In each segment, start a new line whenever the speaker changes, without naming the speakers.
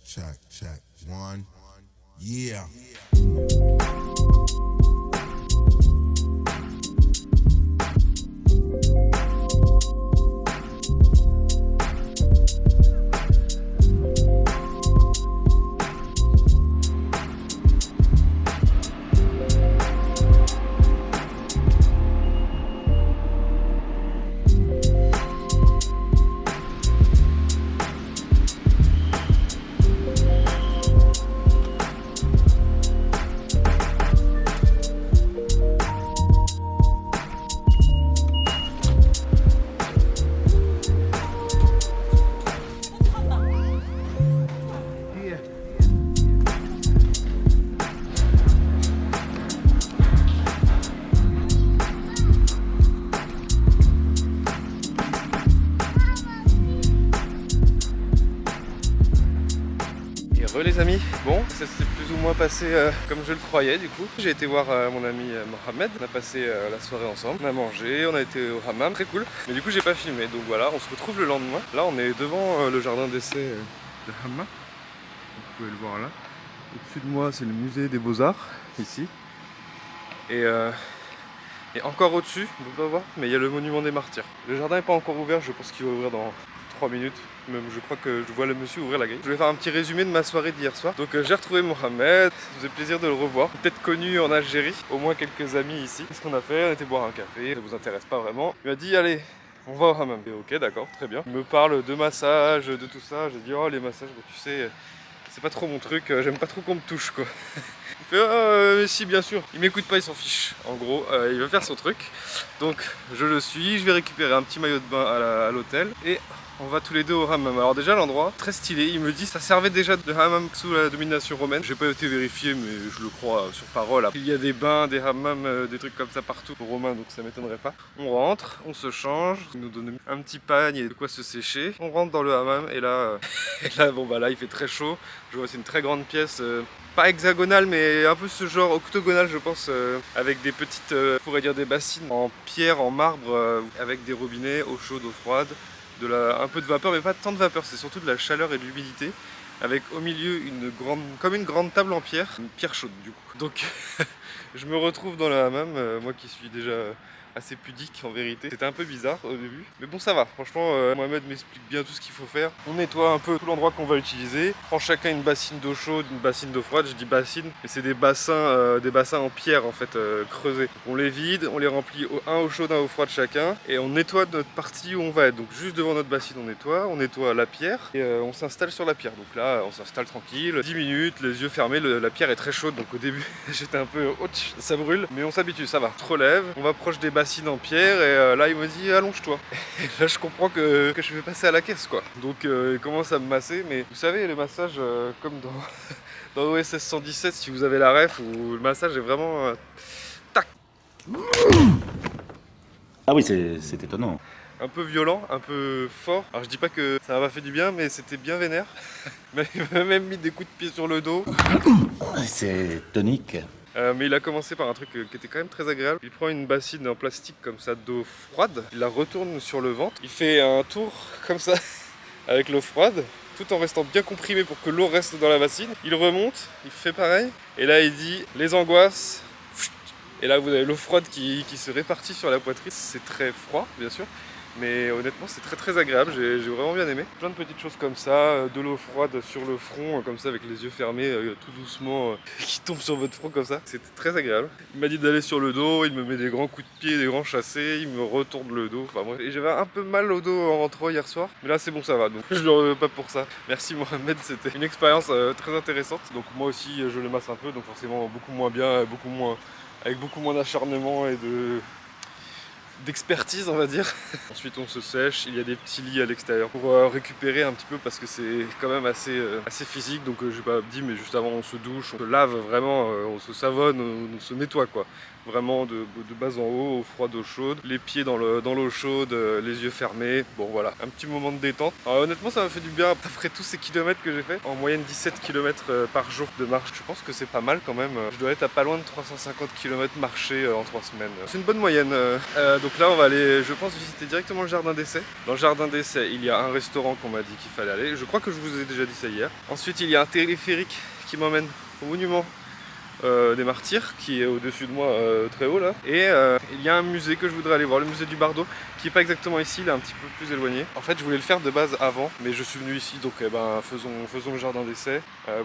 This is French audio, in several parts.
check. One. Yeah.
Les amis, bon, ça s'est plus ou moins passé comme je le croyais du coup. J'ai été voir mon ami Mohamed, on a passé la soirée ensemble, on a mangé, on a été au hammam, très cool. Mais du coup j'ai pas filmé, donc voilà, on se retrouve le lendemain. Là on est devant le jardin d'essai de Hamma, vous pouvez le voir là. Au-dessus de moi c'est le musée des beaux-arts, ici. Et encore au-dessus, on peut pas voir, mais il y a le monument des martyrs. Le jardin n'est pas encore ouvert, je pense qu'il va ouvrir dans 3 minutes. Même je crois que je vois le monsieur ouvrir la grille. Je vais faire un petit résumé de ma soirée d'hier soir. Donc j'ai retrouvé Mohamed, ça faisait plaisir de le revoir. Peut-être connu en Algérie, au moins quelques amis ici. Qu'est-ce qu'on a fait? On était boire un café, ça vous intéresse pas vraiment. Il m'a dit allez, on va au hammam. Et ok d'accord, très bien. Il me parle de massage, de tout ça. J'ai dit oh les massages, bah, tu sais, c'est pas trop mon truc, j'aime pas trop qu'on me touche quoi. Il fait mais si bien sûr. Il m'écoute pas, il s'en fiche. En gros, il veut faire son truc. Donc je le suis, je vais récupérer un petit maillot de bain à l'hôtel et on va tous les deux au hammam. Alors déjà l'endroit, très stylé, il me dit ça servait déjà de hammam sous la domination romaine. J'ai pas été vérifié mais je le crois sur parole. Il y a des bains, des hammams, des trucs comme ça partout aux Romains donc ça m'étonnerait pas. On rentre, on se change, il nous donne un petit pagne et de quoi se sécher. On rentre dans le hammam et là, bon bah là il fait très chaud. Je vois c'est une très grande pièce. Pas hexagonale mais un peu ce genre octogonal je pense avec des petites, on pourrait dire des bassines en pierre, en marbre avec des robinets, eau chaude, eau froide, un peu de vapeur mais pas tant de vapeur, c'est surtout de la chaleur et de l'humidité avec au milieu comme une grande table en pierre, une pierre chaude du coup. Donc je me retrouve dans le hammam, moi qui suis déjà assez pudique en vérité. C'était un peu bizarre au début, mais bon ça va. Franchement, Mohamed m'explique bien tout ce qu'il faut faire. On nettoie un peu tout l'endroit qu'on va utiliser. On prend chacun une bassine d'eau chaude, une bassine d'eau froide. Je dis bassine, mais c'est des bassins en pierre en fait creusés. On les vide, on les remplit un eau chaude, un eau froide chacun, et on nettoie notre partie où on va être. Donc juste devant notre bassine, on nettoie la pierre et on s'installe sur la pierre. Donc là, on s'installe tranquille, 10 minutes, les yeux fermés. La pierre est très chaude, donc au début j'étais un peu ouch, ça brûle, mais on s'habitue, ça va. On se relève, on va proche des bassines en pierre et là il me dit allonge-toi. Et là je comprends que je vais passer à la caisse quoi. Donc il commence à me masser, mais vous savez les massages comme dans OSS 117 si vous avez la ref, où le massage est vraiment tac.
Ah oui c'est étonnant.
Un peu violent, un peu fort. Alors je dis pas que ça m'a fait du bien mais c'était bien vénère. Mais il m'a même mis des coups de pied sur le dos.
C'est tonique.
Mais il a commencé par un truc qui était quand même très agréable. Il prend une bassine en plastique comme ça d'eau froide, il la retourne sur le ventre, il fait un tour comme ça avec l'eau froide, tout en restant bien comprimé pour que l'eau reste dans la bassine. Il remonte, il fait pareil, et là il dit les angoisses. Et là vous avez l'eau froide qui se répartit sur la poitrine. C'est très froid bien sûr, mais honnêtement c'est très agréable, j'ai vraiment bien aimé. Plein de petites choses comme ça, de l'eau froide sur le front comme ça avec les yeux fermés tout doucement qui tombe sur votre front comme ça, c'était très agréable. Il m'a dit d'aller sur le dos, il me met des grands coups de pied, des grands chassés, il me retourne le dos, enfin bref. Et j'avais un peu mal au dos en rentrant hier soir, mais là c'est bon ça va, donc je le remets pas pour ça. Merci Mohamed, c'était une expérience très intéressante, donc moi aussi je le masse un peu, donc forcément beaucoup moins bien, avec beaucoup moins d'acharnement et d'expertise on va dire. Ensuite on se sèche, il y a des petits lits à l'extérieur pour récupérer un petit peu parce que c'est quand même assez physique, donc j'ai pas dit mais juste avant on se douche, on se lave vraiment, on se savonne, on se nettoie quoi. vraiment de bas en haut, au froid d'eau chaude, les pieds dans l'eau chaude, les yeux fermés. Bon voilà, un petit moment de détente. Alors, honnêtement, ça m'a fait du bien après tous ces kilomètres que j'ai fait. En moyenne 17 km par jour de marche. Je pense que c'est pas mal quand même. Je dois être à pas loin de 350 km marchés en 3 semaines. C'est une bonne moyenne. Donc là, on va aller, je pense, visiter directement le jardin d'essai. Dans le jardin d'essai, il y a un restaurant qu'on m'a dit qu'il fallait aller. Je crois que je vous ai déjà dit ça hier. Ensuite, il y a un téléphérique qui m'emmène au monument des Martyrs qui est au-dessus de moi très haut là, et il y a un musée que je voudrais aller voir, le musée du Bardo, qui est pas exactement ici, il est un petit peu plus éloigné. En fait je voulais le faire de base avant, mais je suis venu ici, donc faisons le jardin d'essai.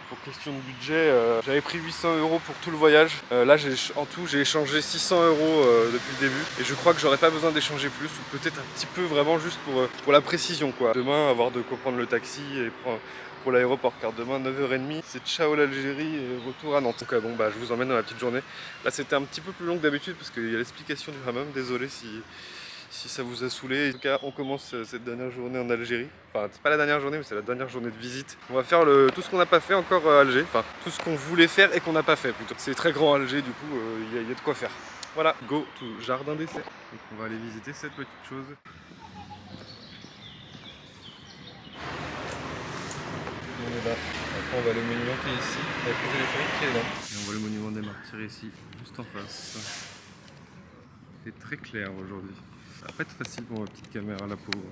Pour question de budget, j'avais pris 800 € pour tout le voyage. Là en tout j'ai échangé 600 € depuis le début, et je crois que j'aurais pas besoin d'échanger plus, ou peut-être un petit peu vraiment juste pour la précision quoi. Demain avoir de quoi prendre le taxi et prendre pour l'aéroport, car demain 9h30 c'est ciao l'Algérie et retour à Nantes. Donc je vous emmène dans la petite journée. Là c'était un petit peu plus long que d'habitude parce qu'il y a l'explication du hammam, désolé si ça vous a saoulé. En tout cas on commence cette dernière journée en Algérie. Enfin c'est pas la dernière journée mais c'est la dernière journée de visite. On va faire tout ce qu'on n'a pas fait encore à Alger, enfin tout ce qu'on voulait faire et qu'on n'a pas fait plutôt. C'est très grand Alger, du coup il y a de quoi faire. Voilà, go to jardin d'essai. Donc on va aller visiter cette petite chose. On est là. Après on va le monument qui est ici, avec le téléphérique qui est là. Et on voit le monument des Martyrs ici, juste en face. C'est très clair aujourd'hui. Ça va pas être facile pour ma petite caméra la pauvre.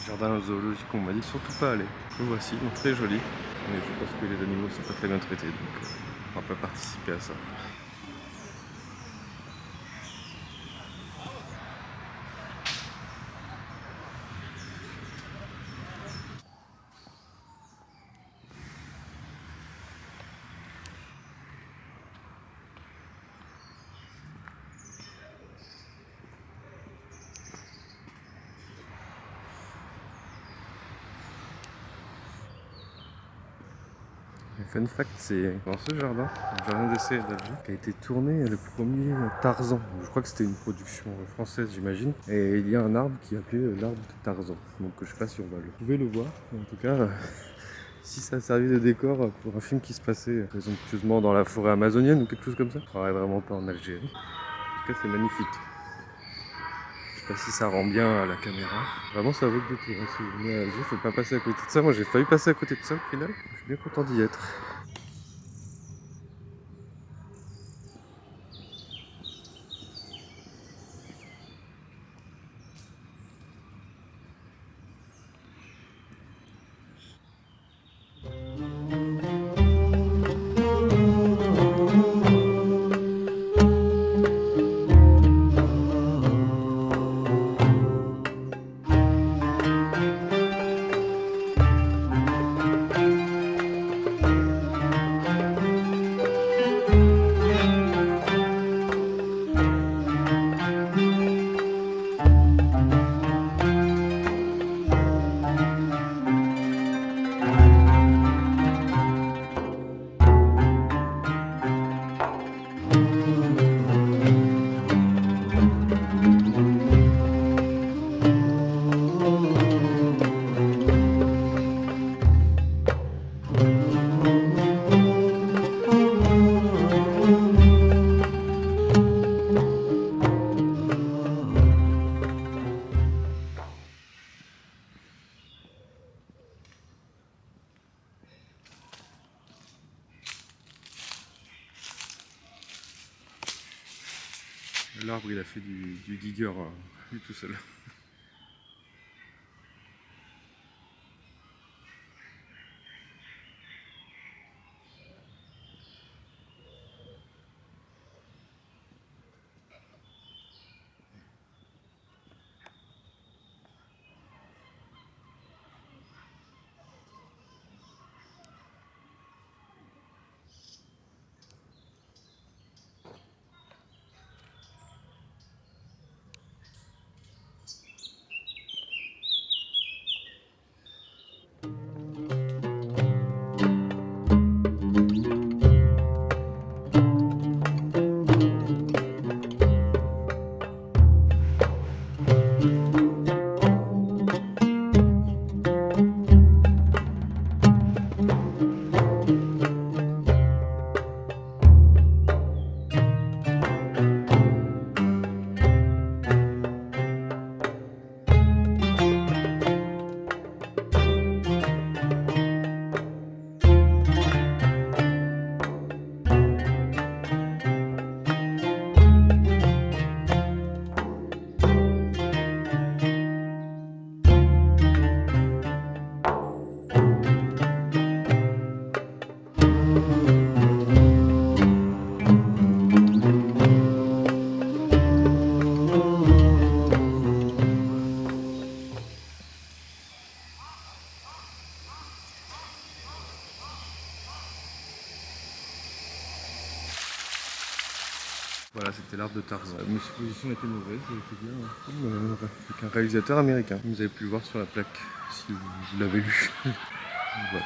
Jardin zoologique, on m'a dit surtout pas aller. Le voici, donc très joli. Mais je pense que les animaux sont pas très bien traités, donc on va pas participer à ça. Fun fact, c'est dans ce jardin, le jardin d'essai d'Alger, qui a été tourné le premier Tarzan. Je crois que c'était une production française, j'imagine. Et il y a un arbre qui est appelé l'arbre de Tarzan. Donc je sais pas si on va le. Vous pouvez le voir. En tout cas, Si ça servait de décor pour un film qui se passait présomptueusement dans la forêt amazonienne ou quelque chose comme ça. Je croirais vraiment pas en Algérie. En tout cas, c'est magnifique. Je sais pas si ça rend bien à la caméra. Vraiment, ça vaut le détour. Si vous venez à Alger, faut pas passer à côté de ça. Moi, j'ai failli passer à côté de ça au final. Je suis bien content d'y être. L'arbre, il a fait du digger lui tout seul. Voilà, c'était l'arbre de Tarzan. Ma supposition était mauvaise, j'étais bien comme avec un réalisateur américain. Vous avez pu le voir sur la plaque, si vous l'avez lu. Voilà.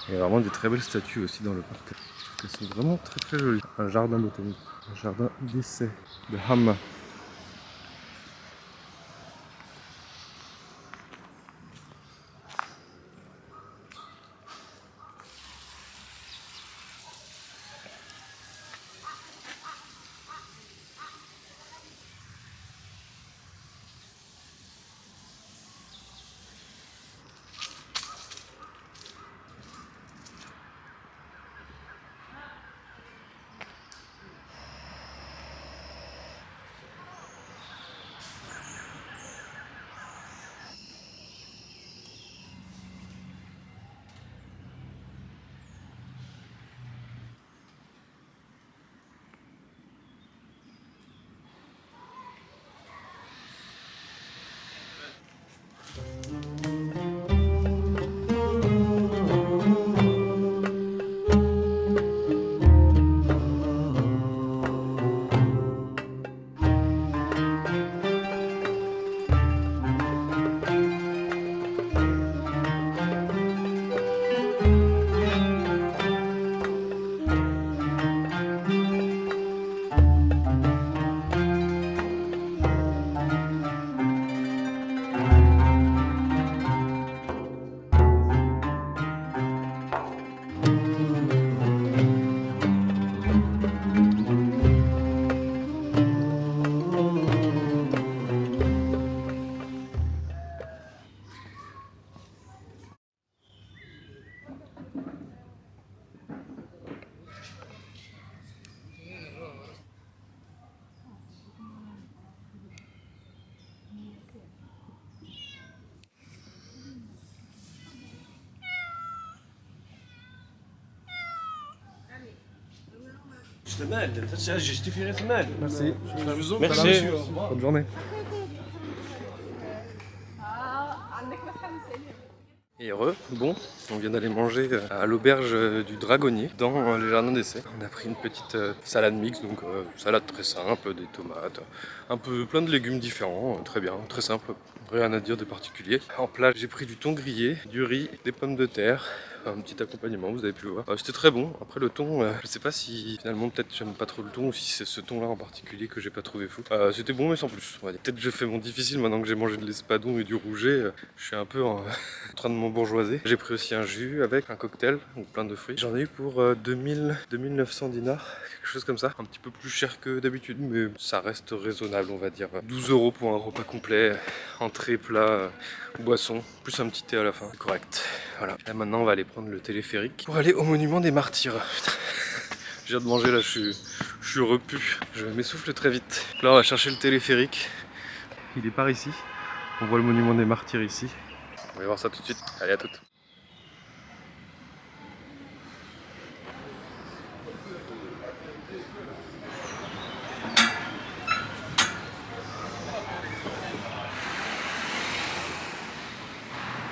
Il y a vraiment des très belles statues aussi dans le parc. Je trouve qu'elles sont vraiment très très jolies. Un jardin botanique, un jardin d'essai de Hamma. Merci.
Merci.
Bonne journée. Et heureux, bon, on vient d'aller manger à l'auberge du Dragonnier dans les jardins d'essai. On a pris une petite salade mixte, donc salade très simple, des tomates, un peu plein de légumes différents, très bien, très simple, rien à dire de particulier. En plat, j'ai pris du thon grillé, du riz, des pommes de terre, un petit accompagnement, vous avez pu voir. C'était très bon. Après le thon, je sais pas si finalement peut-être j'aime pas trop le thon ou si c'est ce thon là en particulier que j'ai pas trouvé fou. C'était bon mais sans plus. On va dire. Peut-être que je fais mon difficile maintenant que j'ai mangé de l'espadon et du rouget. Je suis un peu en train de m'embourgeoiser. J'ai pris aussi un jus avec un cocktail, donc plein de fruits. J'en ai eu pour 2900 dinars, quelque chose comme ça. Un petit peu plus cher que d'habitude mais ça reste raisonnable on va dire. 12 € pour un repas complet, entrée, plat, boisson, plus un petit thé à la fin. Correct. Voilà. Là maintenant on va aller prendre le téléphérique pour aller au monument des martyrs. Je viens de manger là, je suis repu. Je m'essouffle très vite. Là on va chercher le téléphérique. Il est par ici. On voit le monument des martyrs ici. On va voir ça tout de suite. Allez, à toutes.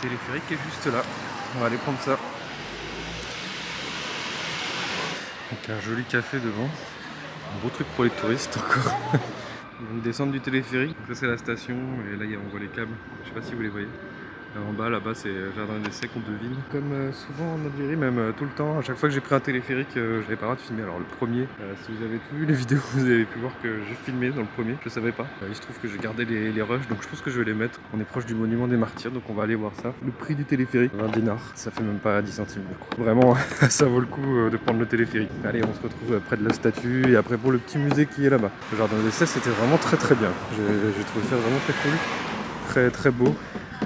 Le téléphérique est juste là. On va aller prendre ça. Donc un joli café devant. Un beau truc pour les touristes encore. Ils vont descendre du téléphérique. Donc là c'est la station et là on voit les câbles. Je sais pas si vous les voyez. En bas, là-bas, c'est jardin d'essai qu'on devine. Comme souvent en Algérie, même tout le temps, à chaque fois que j'ai pris un téléphérique, j'avais pas le droit de filmer. Alors le premier, si vous avez tout vu les vidéos, vous avez pu voir que j'ai filmé dans le premier, je savais pas. Il se trouve que j'ai gardé les rushs, donc je pense que je vais les mettre. On est proche du monument des martyrs, donc on va aller voir ça. Le prix du téléphérique, 20 dinars, ça fait même pas 10 centimes du coup. Vraiment, ça vaut le coup de prendre le téléphérique. Allez, on se retrouve près de la statue et après pour le petit musée qui est là-bas. Le jardin d'essai, c'était vraiment très très bien. J'ai trouvé ça vraiment très cool, très très beau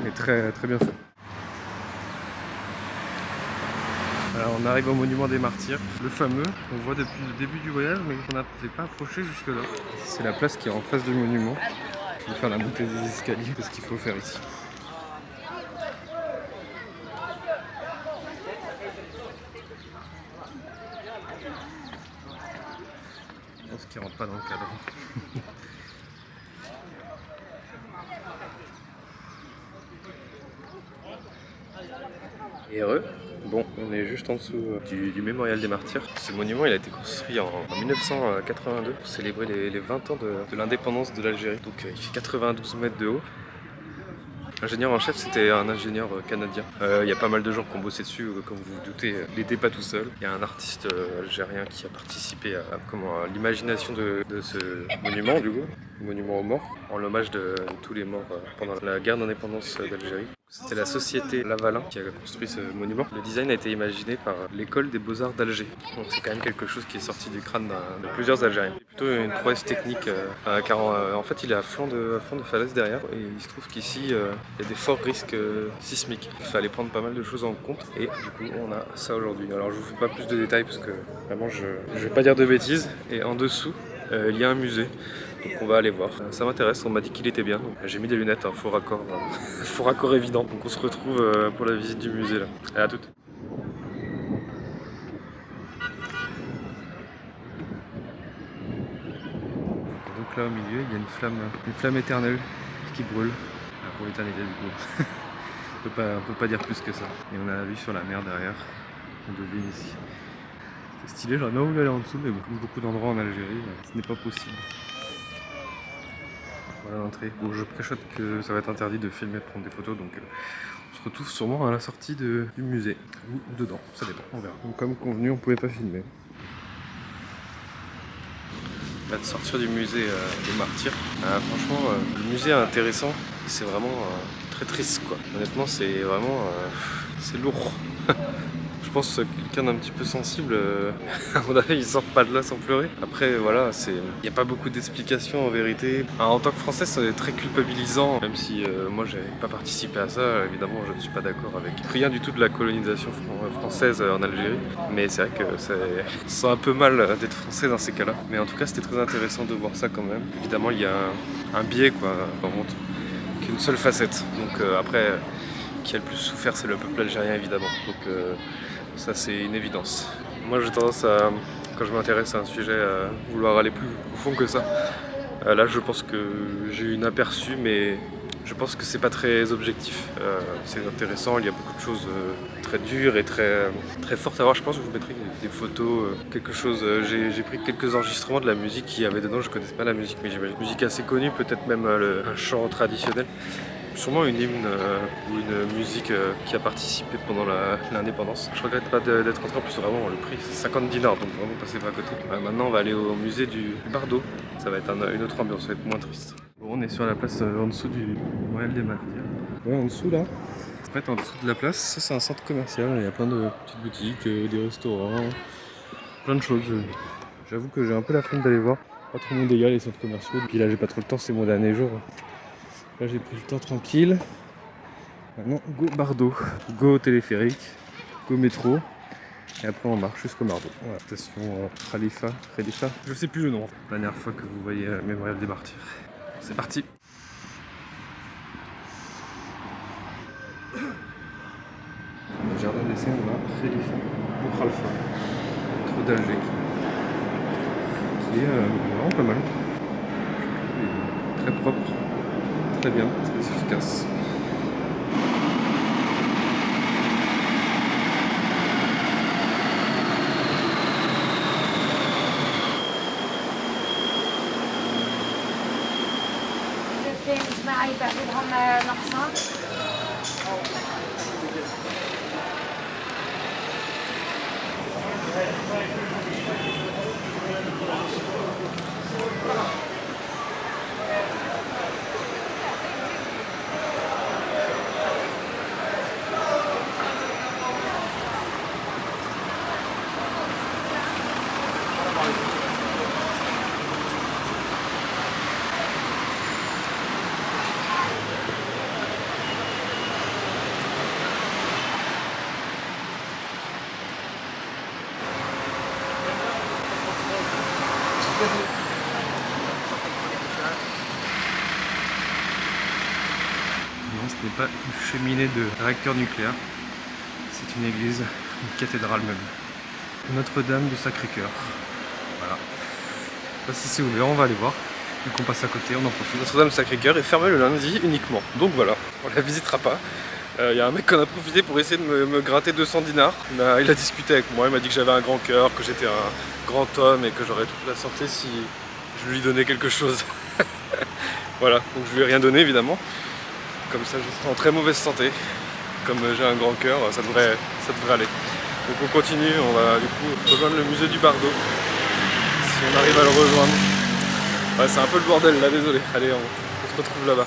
et très très bien fait. Alors on arrive au monument des martyrs, le fameux, qu'on voit depuis le début du voyage mais qu'on n'avait pas approché jusque là. C'est la place qui est en face du monument. Je vais faire la montée des escaliers, c'est ce qu'il faut faire ici. Je pense qu'il rentre pas dans le cadre. Et heureux. Bon, on est juste en dessous du mémorial des martyrs. Ce monument il a été construit en 1982 pour célébrer les 20 ans de l'indépendance de l'Algérie. Donc il fait 92 mètres de haut. L'ingénieur en chef c'était un ingénieur canadien. Il y a pas mal de gens qui ont bossé dessus, comme vous vous doutez, il n'était pas tout seul. Il y a un artiste algérien qui a participé à l'imagination de ce monument du coup, le monument aux morts, en l'hommage de tous les morts pendant la guerre d'indépendance d'Algérie. C'était la société Lavalin qui a construit ce monument. Le design a été imaginé par l'école des beaux-arts d'Alger. Donc c'est quand même quelque chose qui est sorti du crâne de plusieurs Algériens. C'est plutôt une prouesse technique car en fait il est à flanc de falaise derrière et il se trouve qu'ici il y a des forts risques sismiques. Il fallait prendre pas mal de choses en compte et du coup on a ça aujourd'hui. Alors je vous fais pas plus de détails parce que vraiment je vais pas dire de bêtises. Et en dessous il y a un musée. Donc on va aller voir. Ça m'intéresse, on m'a dit qu'il était bien. J'ai mis des lunettes, un faux raccord, faux raccord évident. Donc on se retrouve pour la visite du musée là. Allez, à toutes. Donc là au milieu il y a une flamme éternelle qui brûle. Pour l'éternité du coup. on peut pas dire plus que ça. Et on a la vue sur la mer derrière. On devine ici. C'est stylé, j'aurais bien voulu aller en dessous, mais comme beaucoup d'endroits en Algérie, ce n'est pas possible. Voilà l'entrée. Bon, je préchote que ça va être interdit de filmer, de prendre des photos, donc on se retrouve sûrement à la sortie du musée. Ou dedans, ça dépend, on verra. Donc, comme convenu, on pouvait pas filmer. On va sortir du musée des martyrs. Franchement, le musée est intéressant, c'est vraiment très triste quoi. Honnêtement, c'est vraiment c'est lourd. Je pense que quelqu'un d'un petit peu sensible, à mon avis, il sort pas de là sans pleurer. Après, voilà, il n'y a pas beaucoup d'explications en vérité. En tant que Français, c'est très culpabilisant, même si moi, j'avais pas participé à ça. Évidemment, je ne suis pas d'accord avec rien du tout de la colonisation française en Algérie. Mais c'est vrai que c'est un peu mal d'être français dans ces cas-là. Mais en tout cas, c'était très intéressant de voir ça quand même. Évidemment, il y a un biais, quoi, on montre qu'une seule facette. Donc après, qui a le plus souffert, c'est le peuple algérien, évidemment. Donc ça c'est une évidence. Moi j'ai tendance à, quand je m'intéresse à un sujet, à vouloir aller plus profond que ça. Là je pense que j'ai eu un aperçu, mais je pense que c'est pas très objectif. C'est intéressant, il y a beaucoup de choses très dures et très fortes à voir. Je pense que je vous mettrai des photos, quelque chose. J'ai pris quelques enregistrements de la musique qu'il y avait dedans. Je connaissais pas la musique, mais j'imagine une musique assez connue, peut-être même un chant traditionnel. Sûrement une hymne ou une musique qui a participé pendant l'indépendance. Je regrette pas d'être rentré, en plus vraiment le prix c'est 50 dinars, donc vraiment passez pas à côté. Maintenant on va aller au musée du Bardo, ça va être une autre ambiance, ça va être moins triste. Bon, on est sur la place en dessous du Memorial des Martyrs. Ouais, en dessous là, en fait en dessous de la place, ça c'est un centre commercial, il y a plein de petites boutiques, des restaurants, plein de choses. J'avoue que j'ai un peu la flemme d'aller voir, pas trop mon dégât les centres commerciaux, puis là j'ai pas trop le temps, c'est mon dernier jour. Là j'ai pris le temps tranquille. Maintenant go Bardo, go téléphérique, go métro. Et après on marche jusqu'au Bardo. Voilà, station Khalifa, je sais plus le nom. La dernière fois que vous voyez Mémorial des Martyrs. C'est parti. Le jardin d'essai, on a Khalifa ou Khalfa, métro d'Alger, qui est vraiment pas mal. Très propre, très bien, très efficace.
معي بعتبرهم نقصان.
Non, ce n'est pas une cheminée de réacteur nucléaire, c'est une église, une cathédrale même. Notre-Dame du Sacré-Cœur. Voilà. Je sais pas si c'est ouvert, on va aller voir. Vu qu'on passe à côté, on en profite. Notre-Dame du Sacré-Cœur est fermée le lundi uniquement. Donc voilà, on la visitera pas. Il y a un mec qu'on a profité pour essayer de me gratter 200 dinars. Il a discuté avec moi, il m'a dit que j'avais un grand cœur, que j'étais un grand homme et que j'aurais toute la santé si je lui donnais quelque chose. Voilà, donc je lui ai rien donné évidemment. Comme ça je serai en très mauvaise santé. Comme j'ai un grand cœur, ça devrait aller. Donc on continue, on va du coup rejoindre le musée du Bardo. Si on arrive à le rejoindre. Ouais, c'est un peu le bordel là, désolé. Allez, on se retrouve là-bas.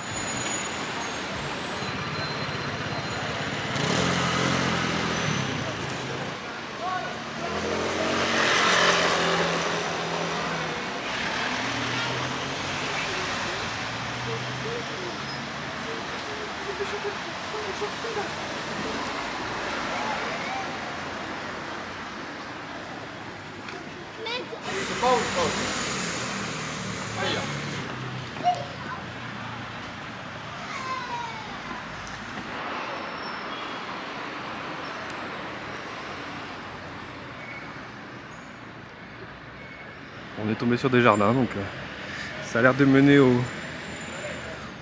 On est tombé sur des jardins, donc ça a l'air de mener au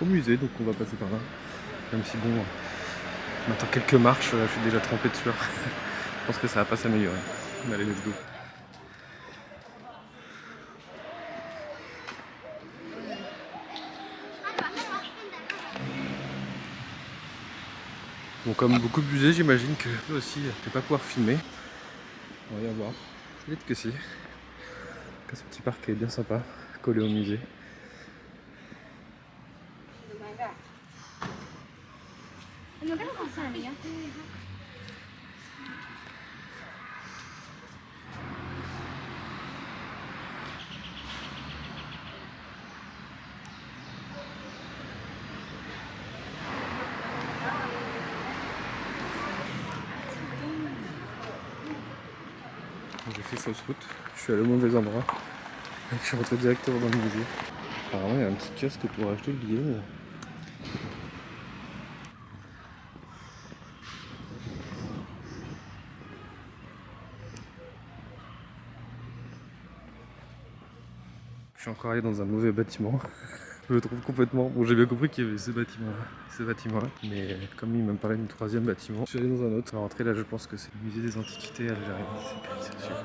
musée, donc on va passer par là. Même si bon, on attend quelques marches, je suis déjà trempé de sueur. Je pense que ça va pas s'améliorer. Allez, let's go. Bon, comme beaucoup de musées, j'imagine que là aussi, je vais pas pouvoir filmer. On va y voir. Peut-être que si. Ce petit parc est bien sympa, collé au musée. J'ai fait fausse route, je suis allé au mauvais endroit. Je suis rentré directement dans le musée. Apparemment il y a un petit kiosque pour acheter le billet. Mais... Je suis encore allé dans un mauvais bâtiment. Je le trouve complètement... Bon, j'ai bien compris qu'il y avait ce bâtiment-là, mais comme il m'a parlé du troisième bâtiment, je suis allé dans un autre. À l'entrée là, je pense que c'est le musée des antiquités algériennes. C'est sûr.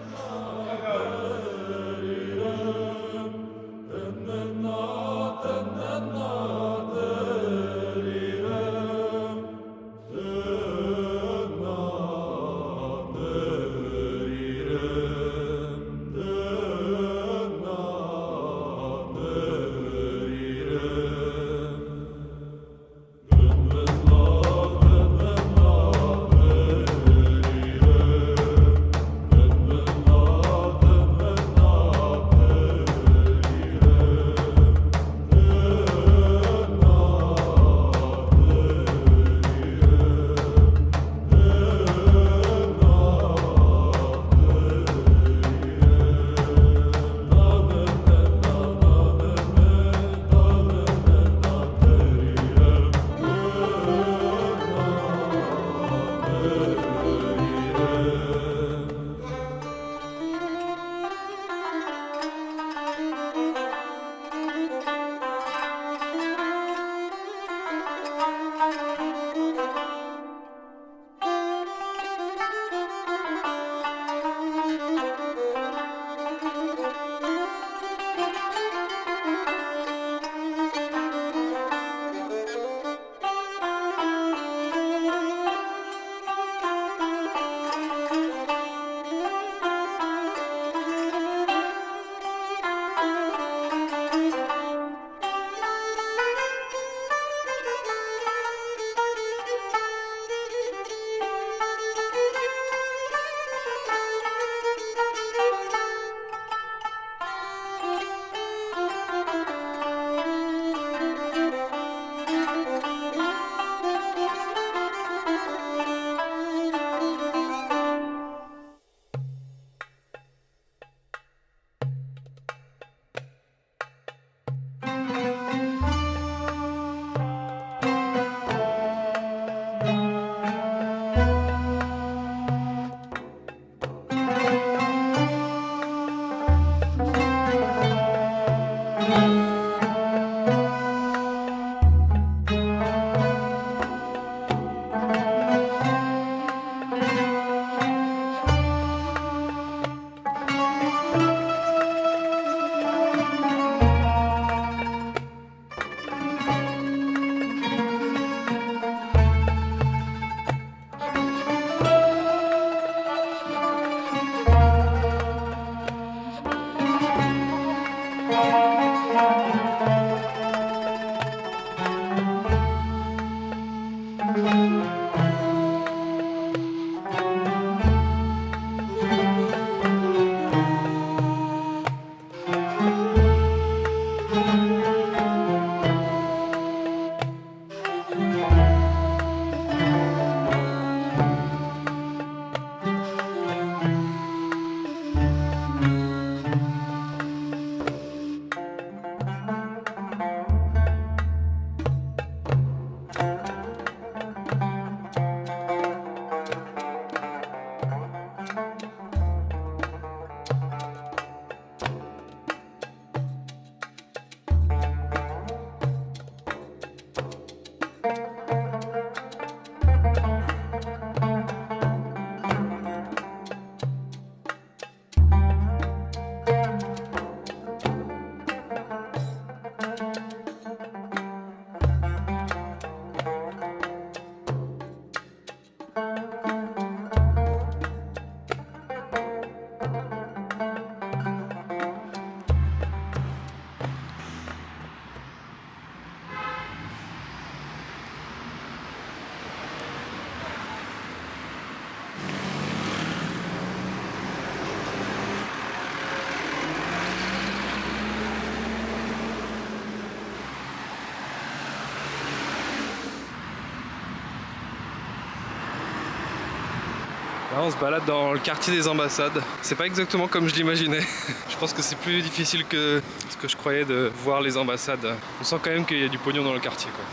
Là on se balade dans le quartier des ambassades. C'est pas exactement comme je l'imaginais. Je pense que c'est plus difficile que ce que je croyais de voir les ambassades. On sent quand même qu'il y a du pognon dans le quartier, quoi.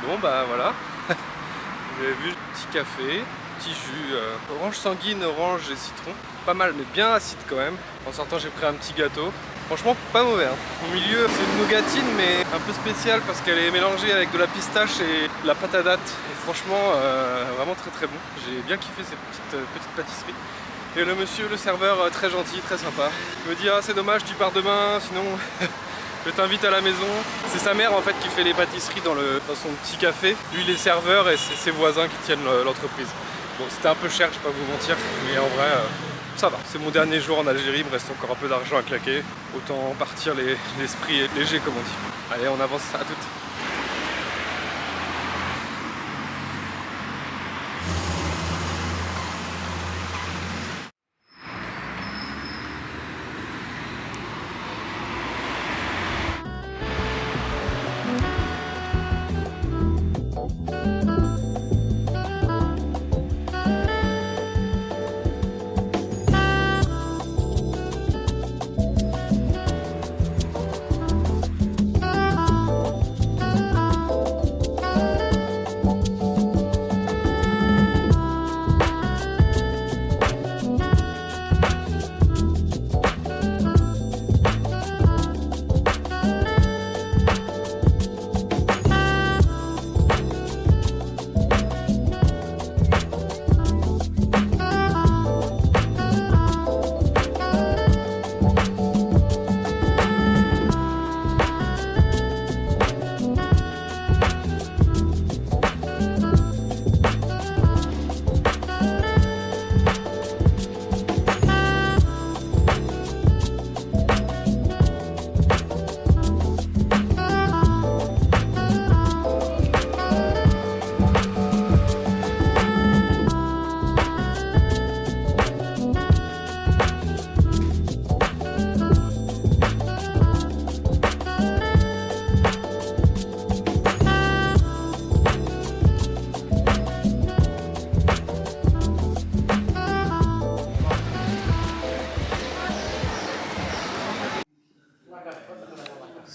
Bon bah voilà. Vous avez vu, petit café, petit jus, orange sanguine, orange et citron. Pas mal, mais bien acide quand même. En sortant, j'ai pris un petit gâteau. Franchement, pas mauvais. Hein. Au milieu, c'est une nougatine, mais un peu spéciale parce qu'elle est mélangée avec de la pistache et de la pâte à date. Et franchement, vraiment très très bon. J'ai bien kiffé ces petites pâtisseries. Et le monsieur, le serveur, très gentil, très sympa. Il me dit ah c'est dommage, tu pars demain, sinon je t'invite à la maison. C'est sa mère en fait qui fait les pâtisseries dans son petit café. Lui il est serveur et c'est ses voisins qui tiennent l'entreprise. Bon c'était un peu cher, je vais pas vous mentir, mais en vrai ça va. C'est mon dernier jour en Algérie, il me reste encore un peu d'argent à claquer. Autant partir l'esprit léger comme on dit. Allez on avance, à toutes.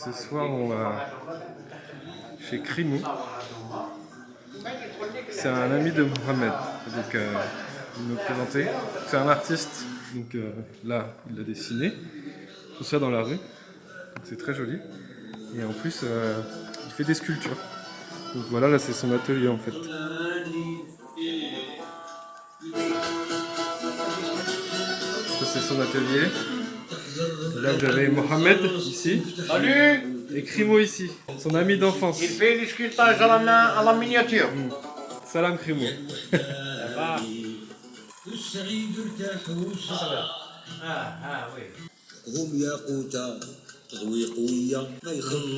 Ce soir, on va chez Crimo. C'est un ami de Mohamed, donc il me présentait. C'est un artiste, donc là, il l'a dessiné. Tout ça dans la rue, c'est très joli. Et en plus, il fait des sculptures. Donc voilà, là c'est son atelier en fait. Ça c'est son atelier. Là vous avez Mohamed ici.
Salut!
Et Crimo ici, son ami d'enfance.
Il fait du sculptage à la miniature.
Salam Crimo.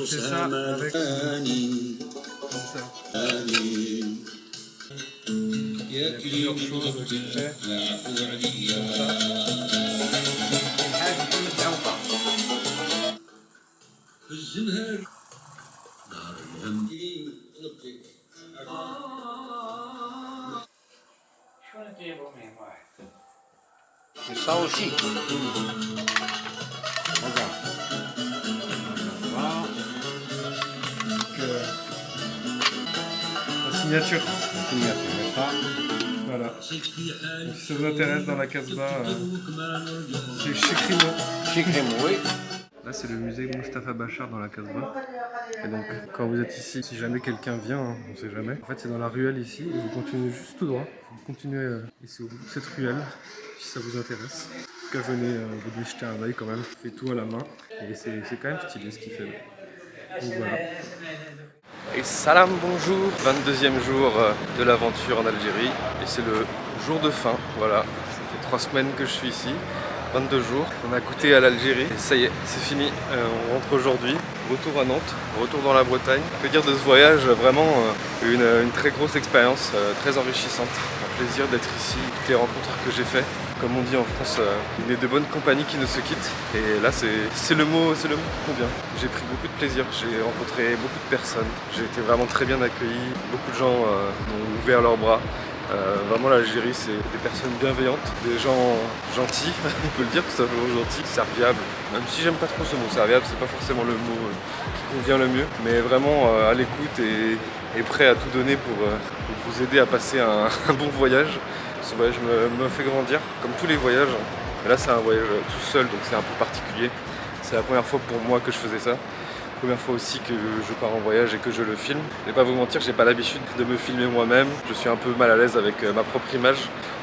C'est ça, avec comme ça. Il y a plusieurs choses qu'il fait. Comme ça.
C'est ça aussi.
La signature. Voilà. Donc, si ça vous intéresse dans la Casbah, c'est chez Crimo.
Chez Crimo, oui.
Là c'est le musée Mustapha Bachar dans la Casbah. Et donc quand vous êtes ici, si jamais quelqu'un vient, hein, on sait jamais. En fait c'est dans la ruelle ici, et vous continuez juste tout droit. Vous continuez ici au bout de cette ruelle, si ça vous intéresse. En tout cas venez vous lui jeter un œil quand même. Il fait tout à la main, et c'est quand même stylé ce qu'il fait là. Donc voilà. Et salam bonjour, 22e jour de l'aventure en Algérie. Et c'est le jour de fin, voilà. Ça fait 3 semaines que je suis ici. 22 jours, on a goûté à l'Algérie et ça y est, c'est fini, on rentre aujourd'hui, retour à Nantes, retour dans la Bretagne. Que dire de ce voyage, vraiment une très grosse expérience, très enrichissante, un plaisir d'être ici, toutes les rencontres que j'ai faites. Comme on dit en France, il est de bonnes compagnies qui ne se quittent et là c'est le mot qui convient. J'ai pris beaucoup de plaisir, j'ai rencontré beaucoup de personnes, j'ai été vraiment très bien accueilli, beaucoup de gens m'ont ouvert leurs bras. Vraiment l'Algérie c'est des personnes bienveillantes, des gens gentils, on peut le dire tout simplement gentils, serviables. Même si j'aime pas trop ce mot serviable, c'est pas forcément le mot qui convient le mieux, mais vraiment à l'écoute et prêt à tout donner pour vous aider à passer un bon voyage. Ce voyage me fait grandir, comme tous les voyages. Mais là c'est un voyage tout seul, donc c'est un peu particulier. C'est la première fois pour moi que je faisais ça. Première fois aussi que je pars en voyage et que je le filme. Je vais pas vous mentir, j'ai pas l'habitude de me filmer moi-même. Je suis un peu mal à l'aise avec ma propre image.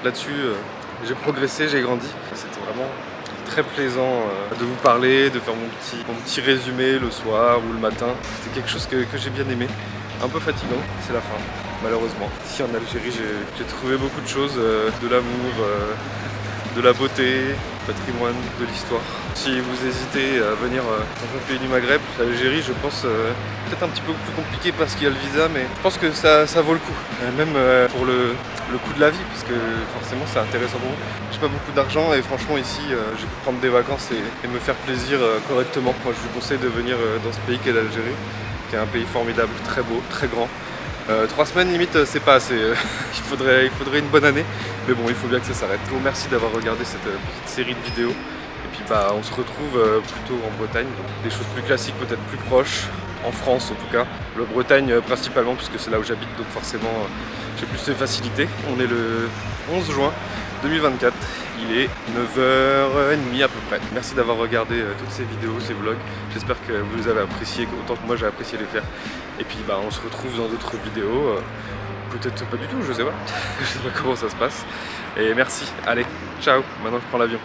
Là-dessus, j'ai progressé, j'ai grandi. C'était vraiment très plaisant de vous parler, de faire mon petit résumé le soir ou le matin. C'était quelque chose que j'ai bien aimé. Un peu fatigant, c'est la fin, malheureusement. Ici en Algérie, j'ai trouvé beaucoup de choses, de l'amour, de la beauté, patrimoine, de l'histoire. Si vous hésitez à venir dans un pays du Maghreb, l'Algérie, je pense peut-être un petit peu plus compliqué parce qu'il y a le visa, mais je pense que ça vaut le coup. Même pour le coût de la vie, parce que forcément c'est intéressant pour moi. J'ai pas beaucoup d'argent et franchement ici, je peux prendre des vacances et me faire plaisir correctement. Moi je vous conseille de venir dans ce pays qu'est l'Algérie, qui est un pays formidable, très beau, très grand. 3 semaines limite c'est pas assez, il faudrait une bonne année, mais bon il faut bien que ça s'arrête. Je vous remercie d'avoir regardé cette petite série de vidéos et puis bah on se retrouve plutôt en Bretagne, donc des choses plus classiques, peut-être plus proches, en France en tout cas. La Bretagne principalement puisque c'est là où j'habite, donc forcément j'ai plus de facilité. On est le 11 juin 2024, il est 9h30 à peu près. Merci d'avoir regardé toutes ces vidéos, ces vlogs. J'espère que vous les avez appréciés autant que moi j'ai apprécié les faire. Et puis bah on se retrouve dans d'autres vidéos. Peut-être pas du tout, je sais pas. Je sais pas comment ça se passe. Et merci, allez, ciao, maintenant je prends l'avion.